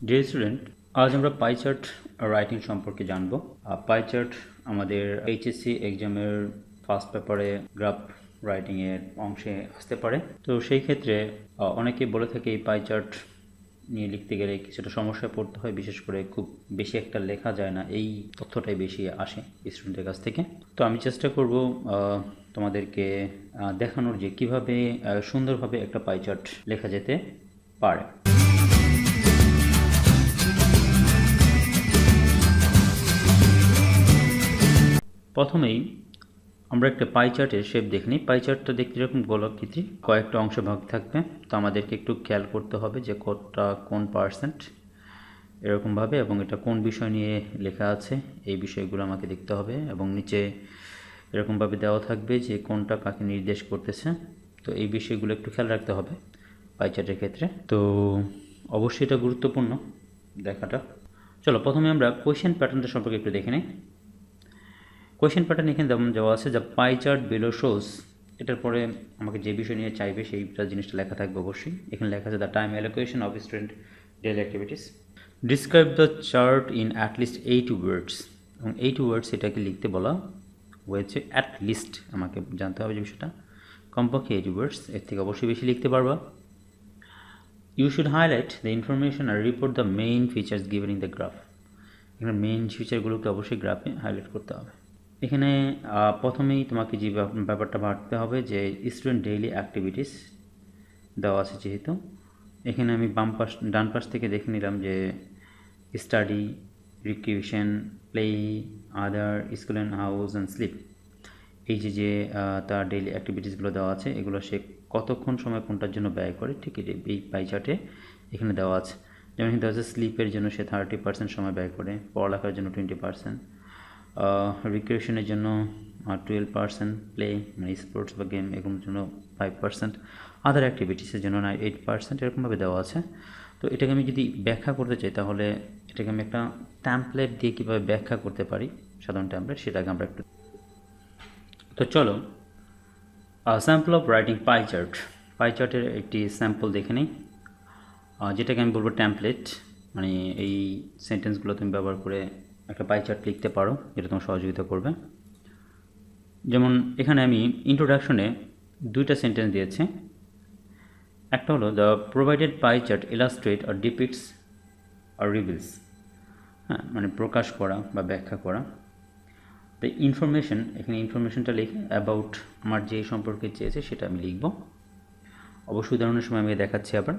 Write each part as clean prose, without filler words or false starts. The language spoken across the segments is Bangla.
ডিয়ার স্টুডেন্ট, আজ আমরা পাই চার্ট রাইটিং সম্পর্কে জানব। পাই চার্ট আমাদের এইচএসসি এক্সামের ফার্স্ট পেপারে গ্রাফ রাইটিংয়ের অংশে আসতে পারে। তো সেই ক্ষেত্রে অনেকে বলে থাকে এই পাই চার্ট নিয়ে লিখতে গেলে কিছুটা সমস্যায় পড়তে হয়, বিশেষ করে খুব বেশি একটা লেখা যায় না, এই তথ্যটাই বেশি আসে স্টুডেন্টের কাছ থেকে। তো আমি চেষ্টা করব তোমাদেরকে দেখানোর যে কিভাবে সুন্দরভাবে একটা পাই চার্ট লেখা যেতে পারে। প্রথমেই আমরা একটা পাই চার্টের শেপ দেখে নিই। পাই চার্টটা দেখতে এরকম গোলাকৃতি, কয়েকটা অংশ ভাগ থাকবে। তো আমাদেরকে একটু খেয়াল করতে হবে যে কোন পার্সেন্ট এরকমভাবে, এবং এটা কোন বিষয় নিয়ে লেখা আছে এই বিষয়গুলো আমাকে দেখতে হবে, এবং নিচে এরকমভাবে দেওয়া থাকবে যে কোনটা কাকে নির্দেশ করতেছে। তো এই বিষয়গুলো একটু খেয়াল রাখতে হবে পাই চার্টের ক্ষেত্রে। তো অবশ্যই এটা গুরুত্বপূর্ণ দেখাটা। চলো প্রথমে আমরা কোয়েশ্চেন প্যাটার্নটা সম্পর্কে একটু দেখে নিই। কোয়েশ্চেন প্যাটার্ন এখানে যেমন দেওয়া আছে, the pie chart below shows, এটার পরে আমাকে যে বিষয় নিয়ে চাইবে সেইটা জিনিসটা লেখা থাকবে অবশ্যই। এখানে লেখা আছে the time allocation of student daily activities, describe the chart in at least 8 ওয়ার্ডস, এবং 8 ওয়ার্ডস এটাকে লিখতে বলা হয়েছে। অ্যাটলিস্ট আমাকে জানতে হবে যে বিষয়টা কমপক্ষে 8 ওয়ার্ডস, এর থেকে অবশ্যই বেশি লিখতে পারবা। You should highlight the information or report the main features given in the graph, এখানে মেইন ফিচারগুলোকে অবশ্যই গ্রাফে হাইলাইট করতে হবে। এখানে প্রথমেই তোমাকে যে ব্যাপারটা ভাবতে হবে যে স্টুডেন্ট ডেইলি অ্যাক্টিভিটিস দেওয়া আছে, যেহেতু এখানে আমি ডান পাশ থেকে দেখে নিলাম যে study, recreation, play, other, school and house and sleep, এই যে তার ডেইলি অ্যাক্টিভিটিসগুলো দেওয়া আছে, এগুলো সে কতক্ষণ সময় কোনটার জন্য ব্যয় করে ঠিক এই পাই চার্টে এখানে দেওয়া আছে। যেমন এখানে দেওয়া আছে স্লিপের জন্য সে 30% সময় ব্যয় করে, পড়ালেখার জন্য 20%, রিক্রিয়েশনের জন্য 12%, প্লে মানে স্পোর্টস বা গেম এগুলোর জন্য 5%, আদার অ্যাক্টিভিটিসের জন্য 8%, এরকমভাবে দেওয়া আছে। তো এটাকে আমি যদি ব্যাখ্যা করতে চাই তাহলে এটাকে আমি একটা ট্যাম্পলেট দিয়ে কীভাবে ব্যাখ্যা করতে পারি, সাধারণ ট্যাম্পলেট, সেটাকে আমরা একটু। তো চলো sample of writing pie chart, pie চার্টের একটি স্যাম্পল দেখে নিই, যেটাকে আমি বলবো ট্যাম্পলেট। মানে এই সেন্টেন্সগুলো তুমি ব্যবহার করে একটা পাই চার্ট লিখতে পারো, যেটা তোমার সহযোগিতা করবে। যেমন এখানে আমি ইন্ট্রোডাকশনে দুইটা সেন্টেন্স দিয়েছি। একটা হলো the provided pie chart illustrate or depicts or reveals, হ্যাঁ মানে প্রকাশ করা বা ব্যাখ্যা করা। তো ইনফরমেশন, এখানে ইনফরমেশনটা লিখে অ্যাবাউট আমার যে সম্পর্কে চেয়েছে সেটা আমি লিখব। অবশ্যই উদাহরণের সময় আমি দেখাচ্ছি আবার।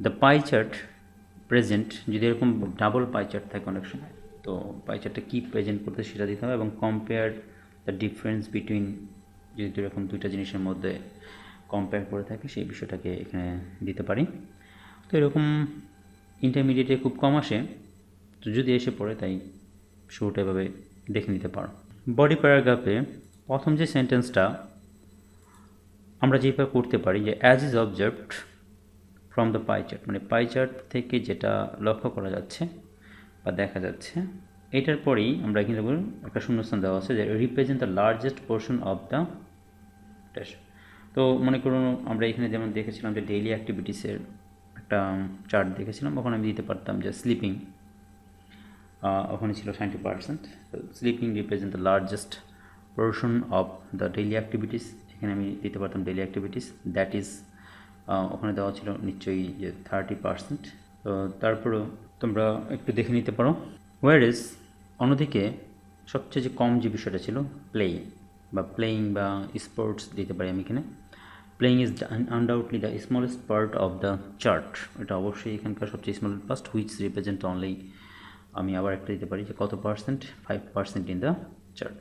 দ্য পাই চার্ট প্রেজেন্ট, যদি এরকম ডাবল পাই চার্ট থাকে অনেক সময়, তো পাই চার্টটা কী প্রেজেন্ট করতে সেটা দিতে হবে, এবং কম্পেয়ার দ্য ডিফারেন্স বিটুইন, যদি এরকম দুইটা জিনিসের মধ্যে কম্পেয়ার করে থাকে সেই বিষয়টাকে এখানে দিতে পারি। তো এরকম ইন্টারমিডিয়েটে খুব কম আসে, তো যদি এসে পড়ে তাই শুরুটা এভাবে দেখে নিতে পারো। বডি প্যারাগ্রাফে প্রথম যে সেন্টেন্সটা আমরা যেভাবে করতে পারি যে as is observed from the pie chart, মানে পাই চার্ট থেকে যেটা লক্ষ্য করা যাচ্ছে বা দেখা যাচ্ছে, এটার পরেই আমরা এখানে একটা শূন্যস্থান দেওয়া আছে যে represent the largest portion of the dash. তো মনে করুন আমরা এখানে যেমন দেখেছিলাম যে ডেইলি অ্যাক্টিভিটিসের একটা চার্ট দেখেছিলাম, ওখানে আমি দিতে পারতাম যে স্লিপিং, ওখানে ছিল 20%, sleeping represent the largest portion of the daily activities, এখানে আমি দিতে পারতাম ডেইলি অ্যাক্টিভিটিস, দ্যাট ইজ ওখানে দেওয়া ছিল নিশ্চয়ই যে 30%। তো তারপরেও তোমরা একটু দেখে নিতে পারো। ওয়ার ইজ অন্যদিকে সবচেয়ে যে কম যে বিষয়টা ছিল প্লে বা প্লেয়িং বা স্পোর্টস দিতে পারি আমি এখানে। Playing is undoubtedly the smallest part of the chart, এটা অবশ্যই এখানকার সবচেয়ে small part, which represent only, আমি আবার একটা দিতে পারি যে কত পার্সেন্ট, 5% ইন দ্য চার্ট।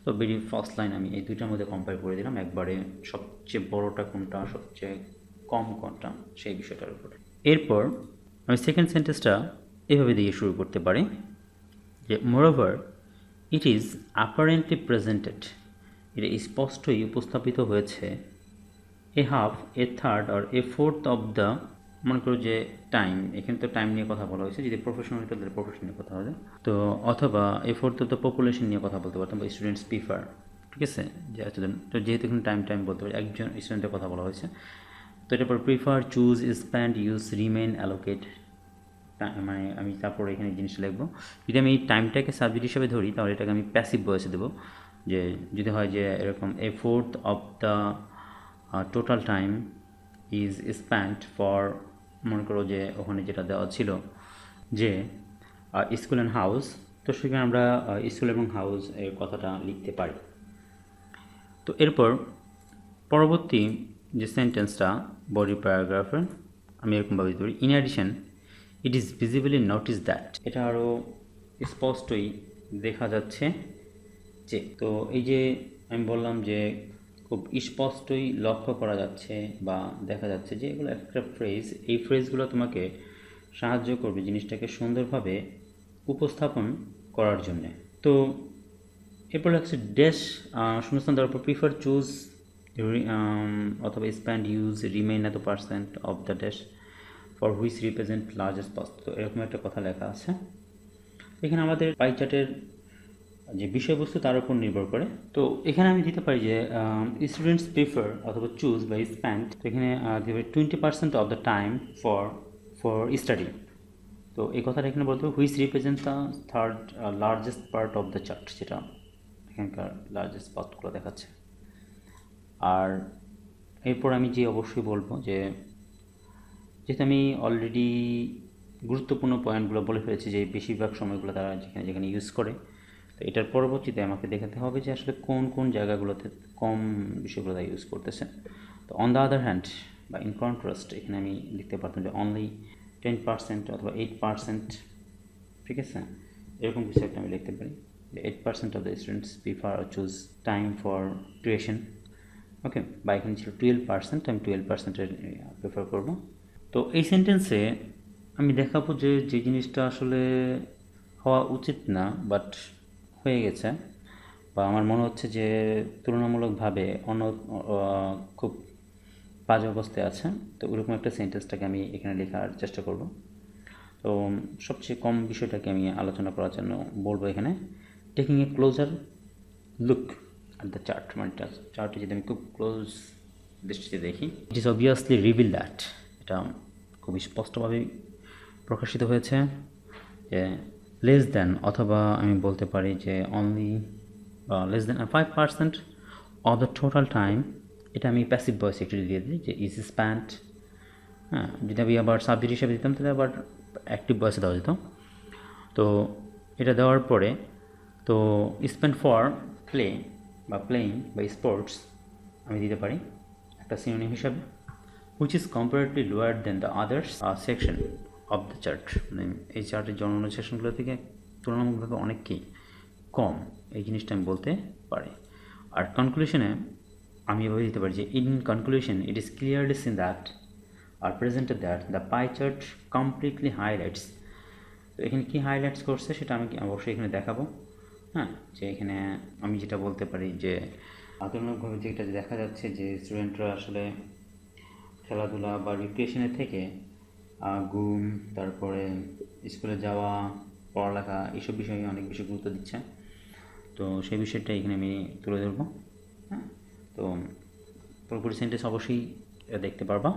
তো ভেরি ফার্স্ট লাইন আমি এই দুইটার মধ্যে কম্পেয়ার করে দিলাম একবারে, সবচেয়ে বড়টা কোনটা, সবচেয়ে কম কোনটা, সেই বিষয়টার উপরে। এরপর আমি সেকেন্ড সেন্টেন্সটা এভাবে দিয়ে শুরু করতে পারি যে moreover it is apparently presented, এটা স্পষ্টই উপস্থাপিত হয়েছে, এ হাফ, এ থার্ড আর এ ফোর্থ অফ দ্য, মনে করো যে টাইম, এখানে তো টাইম নিয়ে কথা বলা হয়েছে, যদি প্রফেশনাল হতো তাহলে প্রফেশন নিয়ে কথা হবে, তো অথবা এ ফোর্থ অফ দ্য পপুলেশন নিয়ে কথা বলতে পারতাম, বা স্টুডেন্টস প্রিফার, ঠিক আছে, যে স্টুডেন্ট, তো যেহেতু এখানে টাইম বলতে পারি, একজন স্টুডেন্টের কথা বলা হয়েছে, তো এটার পর prefer, choose, spend, use, remain, allocate, মানে আমি তারপর এখানে জিনিসটা লিখবো। যদি আমি এই টাইমটাকে সাবজেক্ট হিসেবে ধরি তাহলে এটাকে আমি প্যাসিভ ভয়েসে দেবো, যে যদি হয় যে এরকম a fourth of the total time is spent for, মনে করো যে ওখানে যেটা দেওয়া ছিল যে স্কুল অ্যান্ড হাউস, তো সেখানে আমরা স্কুল এবং হাউস এর কথাটা লিখতে পারি। তো এরপর পরবর্তী যে সেন্টেন্সটা বডি প্যারাগ্রাফের আমি এরকমভাবে দিতে পারি, in addition it is visibly notice that, এটা আরও স্পষ্টই দেখা যাচ্ছে যে, তো এই যে আমি বললাম যে খুব স্পষ্টই লক্ষ্য করা যাচ্ছে বা দেখা যাচ্ছে যে এগুলো একটা ফ্রেজ, এই ফ্রেজগুলো তোমাকে সাহায্য করবে জিনিসটাকে সুন্দরভাবে উপস্থাপন করার জন্যে। তো এরপর হচ্ছে ড্যাশ শূন্যস্থান দেওয়ার পর প্রিফার চুজ অথবা স্প্যান্ড ইউজ রিমেইন এত percent of the dash for which represent largest past, তো এরকম একটা কথা লেখা আছে। এখানে আমাদের পাই চার্টের যে বিষয়বস্তু তার উপর নির্ভর করে। তো এখানে আমি দিতে পারি যে স্টুডেন্টস প্রিফার অথবা চুজ বা স্প্যান্ড, তো এখানে দিতে পারি 20% of the time for study. তো এই কথাটা এখানে বলতে হবে which represent the third largest part of the chart, যেটা এখানকার লার্জেস্ট পার্টগুলো দেখাচ্ছে। আর এরপর আমি যে অবশ্যই বলবো যে যেহেতু আমি অলরেডি গুরুত্বপূর্ণ পয়েন্টগুলো বলে ফেলেছি যে বেশিরভাগ সময়গুলো তারা যেখানে যেখানে ইউজ করে, তো এটার পরবর্তীতে আমাকে দেখাতে হবে যে আসলে কোন কোন জায়গাগুলোতে কম বিষয়গুলো তারা ইউজ করতেছে। তো অন দ্য আদার হ্যান্ড বা ইন কন্ট্রাস্ট এখানে আমি লিখতে পারতাম যে অনলি 10% অথবা 8%, ঠিক আছে, এরকম কিছু একটা আমি লিখতে পারি যে 8% of the students prefer or choose time for creation, okay, বা এখানে ছিল 12%, আমি 12%-এর প্রেফার করবো। তো এই সেন্টেন্সে আমি দেখাবো যে যে জিনিসটা আসলে হওয়া উচিত না বাট হয়ে গেছে, বা আমার মনে হচ্ছে যে তুলনামূলকভাবে অন্য খুব বাজে অবস্থায় আছে, তো ওরকম একটা সেন্টেন্সটাকে আমি এখানে লেখার চেষ্টা করব। তো সবচেয়ে কম বিষয়টাকে আমি আলোচনা করার জন্য বলবো এখানে taking a closer look at the chart, মানে চার্টে যদি আমি খুব ক্লোজ দৃষ্টিতে দেখি, it is obviously reveal that, এটা খুব স্পষ্টভাবে প্রকাশিত হয়েছে যে লেস দ্যান, অথবা আমি বলতে পারি যে only less than 5% of the total time, এটা আমি প্যাসিভ ভয়েস একটু দিয়ে দিই যে ইজ স্প্যান্ট। হ্যাঁ, যদি আমি আবার সাবজেক্ট হিসেবে দিতাম তাহলে আবার অ্যাক্টিভ ভয়েসে দেওয়া যেত। তো এটা দেওয়ার পরে তো স্পেন্ড ফর প্লে বা প্লেইং বা স্পোর্টস আমি দিতে পারি একটা সিনোনিম হিসাবে, which is comparatively lower than the others section of the chart, মানে এই চার্টের জন্য সেকশনগুলো থেকে তুলনামূলকভাবে অনেককেই কম, এই জিনিসটা আমি বলতে পারি। আর কনক্লুশনে আমি এভাবে দিতে পারি যে in conclusion it is clearly scene that R presented that the pie chart completely highlights, তো এখানে কী হাইলাইটস করছে সেটা আমি অবশ্যই এখানে দেখাবো। হ্যাঁ, যে এখানে আমি যেটা বলতে পারি যে তুলনামূলকভাবে যেটা দেখা যাচ্ছে যে স্টুডেন্টরা আসলে খেলাধুলা বা রিক্রিয়েশনের থেকে ঘুম, তারপরে স্কুলে যাওয়া, পড়ালেখা এইসব বিষয়ে অনেক বেশি গুরুত্ব দিচ্ছে, তো সেই বিষয়টা এখানে আমি তুলে ধরবো। হ্যাঁ, তো পুরোপুরি সেন্টেন্স অবশ্যই দেখতে পারবা।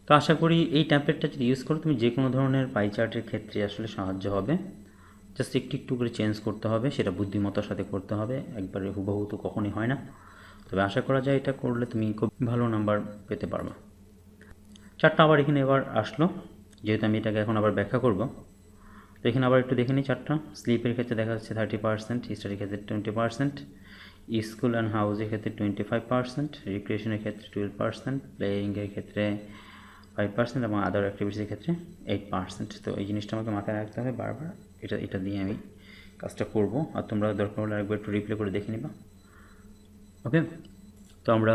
তো আশা করি এই ট্যাম্পলেটটা যদি ইউজ করো তুমি যে কোনো ধরনের পাই চার্টের ক্ষেত্রে আসলে সাহায্য হবে, জাস্ট একটু একটু করে চেঞ্জ করতে হবে, সেটা বুদ্ধিমত্তার সাথে করতে হবে, একবারে হুবহু তো কখনই হয় না, তবে আশা করা যায় এটা করলে তুমি খুব ভালো নাম্বার পেতে পারবে। চারটা আবার এখানে এবার আসলো, যেহেতু আমি এটাকে এখন আবার ব্যাখ্যা করব, তো এখানে আবার একটু দেখে নিই চারটা। স্লিপের ক্ষেত্রে দেখা যাচ্ছে 30%, স্টাডির ক্ষেত্রে 20%, স্কুল অ্যান্ড হাউসের ক্ষেত্রে 25%, রিক্রিয়েশনের ক্ষেত্রে 12%, প্লেয়িংয়ের ক্ষেত্রে 5% এবং আদার অ্যাক্টিভিটিসের ক্ষেত্রে 8%। তো এই জিনিসটা আমাকে মাথায় রাখতে হবে বারবার, এটা দিয়ে আমি কাজটা করব, আর তোমরা দরকার হলে আরেকবার একটু রিপ্লে করে দেখে নিবা। ওকে, তো আমরা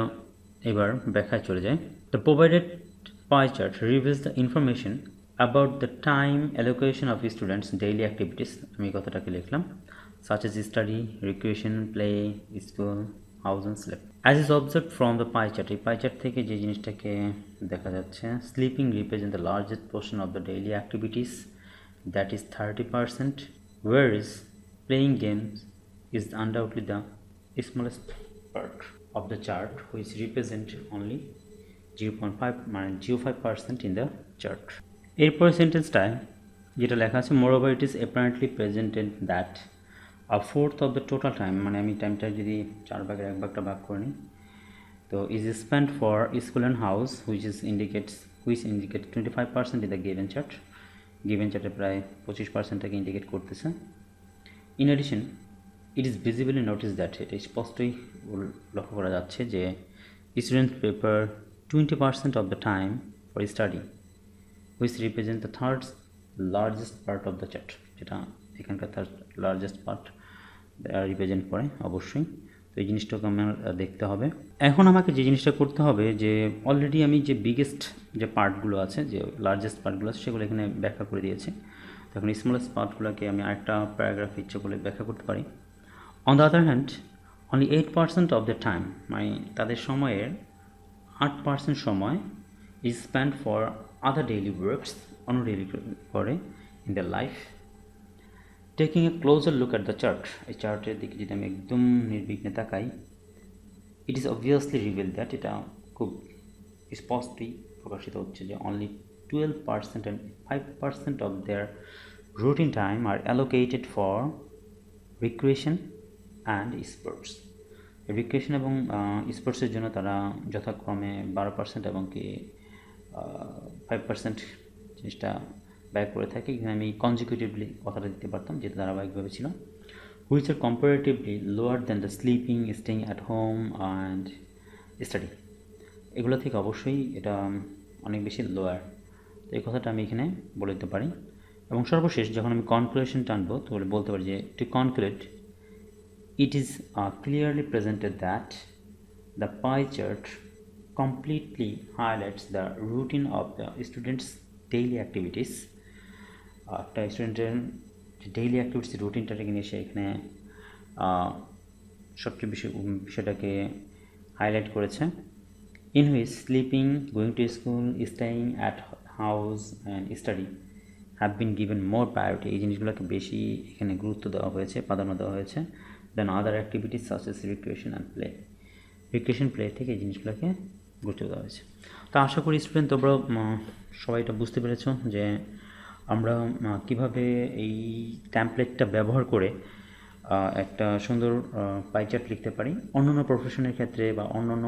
এবার ব্যাখ্যায় চলে যাই। The provided pie chart reveals the information about the time allocation of students daily activities, আমি কথাটাকে লিখলাম, such as study, recreation, play, school, house and sleep, as is observed from the pie chart। এই pie chart থেকে যে জিনিসটাকে দেখা যাচ্ছে, sleeping represents the largest portion of the daily activities, that is 30%, whereas playing games is undoubtedly the smallest part of the chart, which represent only 0.5% in the chart. এরপরে সেন্টেন্সটায় যেটা লেখা আছে, moreover it is apparently presented that a fourth of the total time, মানে আমি টাইমটা যদি 4 ভাগের 1 ভাগটা ভাগ করে নিই, তো is spend for school and house which indicate 25% in the given চার্টে প্রায় 25%টাকে ইন্ডিকেট করতেছে। In addition it is visibly notice that, এটা স্পষ্টই লক্ষ্য করা যাচ্ছে যে student paper 20% of the time for study which represent the third largest part of the chart, যেটা এখানকার থার্ড লার্জেস্ট পার্ট রিপ্রেজেন্ট করে অবশ্যই। তো এই জিনিসটাকে আমার দেখতে হবে। এখন আমাকে যে জিনিসটা করতে হবে, যে অলরেডি আমি যে বিগেস্ট যে পার্টগুলো আছে, যে লার্জেস্ট পার্টগুলো আছে, সেগুলো এখানে ব্যাখ্যা করে দিয়েছি। তখন স্মলেস্ট পার্টগুলোকে আমি আরেকটা প্যারাগ্রাফ ইচ্ছে করলে ব্যাখ্যা করতে পারি। On the other hand only 8% of the time, মানে তাদের সময়ের 8% সময় is spend for other daily works, অন্য ডেইলি করে in the life. Taking a closer look at the chart, এই চার্টের দিকে যদি আমি একদম নির্বিঘ্নে তাকাই, it is obviously reveal that, এটা খুব স্পষ্টই প্রকাশিত হচ্ছে যে only 12% and 5% of their routine time are allocated for recreation and sports. Recreation এবং স্পোর্টসের জন্য তারা যথাক্রমে 12% এবং কি 5% জিনিসটা ব্যয় করে থাকে। এখানে আমি কনজিকিউটিভলি কথাটা দিতে পারতাম, যেটা ধারাবাহিকভাবে ছিল। Which are comparatively lower than the sleeping, staying at home and study. এগুলো থেকে অবশ্যই এটা অনেক বেশি লোয়ার, তো এই কথাটা আমি এখানে বলে দিতে পারি। এবং সর্বশেষ যখন আমি কনক্লুশন টানবো, তাহলে বলতে পারি যে to conclude it is clearly presented that the pie chart completely highlights the routine of the students' daily activities. একটা স্টুডেন্টের যে ডেইলি অ্যাক্টিভিটিস রুটিনটাকে নিয়ে সে এখানে সবচেয়ে বিষয়টাকে হাইলাইট করেছে। In which sleeping, going to school, staying at house and study have been given more priority, এই জিনিসগুলোকে বেশি এখানে গুরুত্ব দেওয়া হয়েছে, প্রাধান্য দেওয়া হয়েছে than other activities such as recreation and play. Recreation play থেকে এই জিনিসগুলোকে গুরুত্ব দেওয়া হয়েছে। তো আশা করি স্টুডেন্ট তোমরা সবাই এটা বুঝতে পেরেছো যে আমরা কিভাবে এই ট্যাম্পলেটটা ব্যবহার করে একটা সুন্দর পাইচার্ট লিখতে পারি। অন্যান্য প্রফেশনের ক্ষেত্রে বা অন্যান্য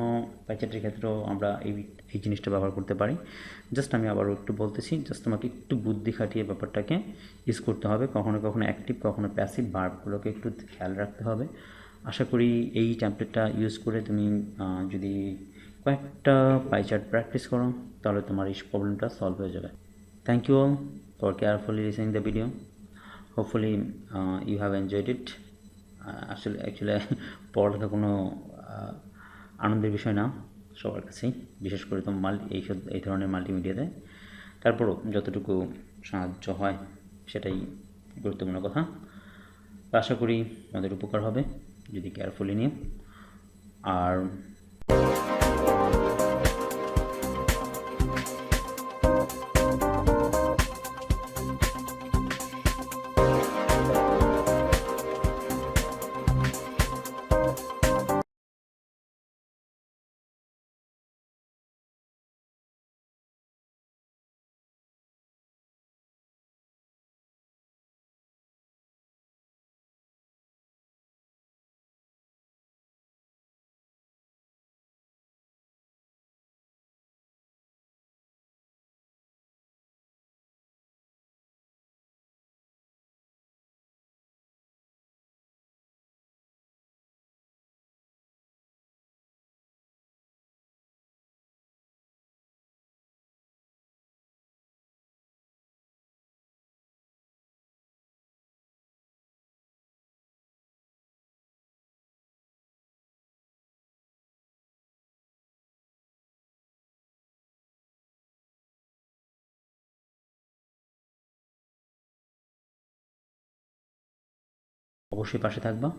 পাইচার্টের ক্ষেত্রেও আমরা এই জিনিসটা ব্যবহার করতে পারি। জাস্ট আমি আবারও একটু বলতেছি, জাস্ট তোমাকে একটু বুদ্ধি খাটিয়ে ব্যাপারটাকে ইউজ করতে হবে। কখনো কখনো অ্যাক্টিভ, কখনো প্যাসিভ ভার্বগুলোকে একটু খেয়াল রাখতে হবে। আশা করি এই ট্যাম্পলেটটা ইউজ করে তুমি যদি কয়েকটা পাইচার্ট প্র্যাকটিস করো, তাহলে তোমার এই প্রবলেমটা সলভ হয়ে যাবে। Thank you all for carefully listening the video. Hopefully you have enjoyed it. actually পড়ালেখা কোনো আনন্দের বিষয় না সবার কাছেই, বিশেষ করে তো এই ধরনের মাল্টিমিডিয়াতে। তারপরও যতটুকু সাহায্য হয় সেটাই গুরুত্বপূর্ণ কথা। আশা করি আমাদের উপকার হবে যদি কেয়ারফুলি নিও। আর অবশ্যই পাশে থাকবা।